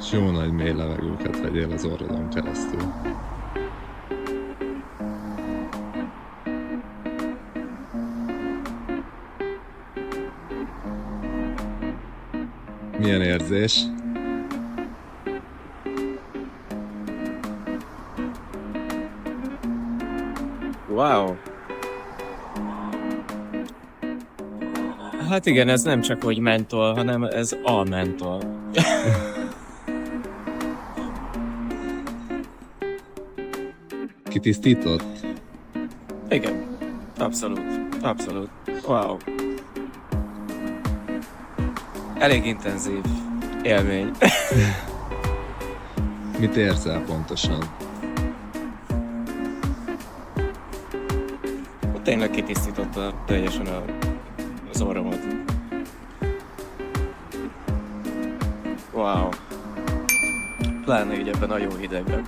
És jó nagy mély levegőket vegyél az orrodon keresztül. Milyen érzés? Wow! Hát igen, ez nem csak hogy mentol, hanem ez a mentol. Kitisztított? Igen, abszolút, abszolút. Wow. Elég intenzív élmény. Mit érzel pontosan? Tényleg kitisztította teljesen az orromat. Wow. Pláne így ebben a jó hidegben.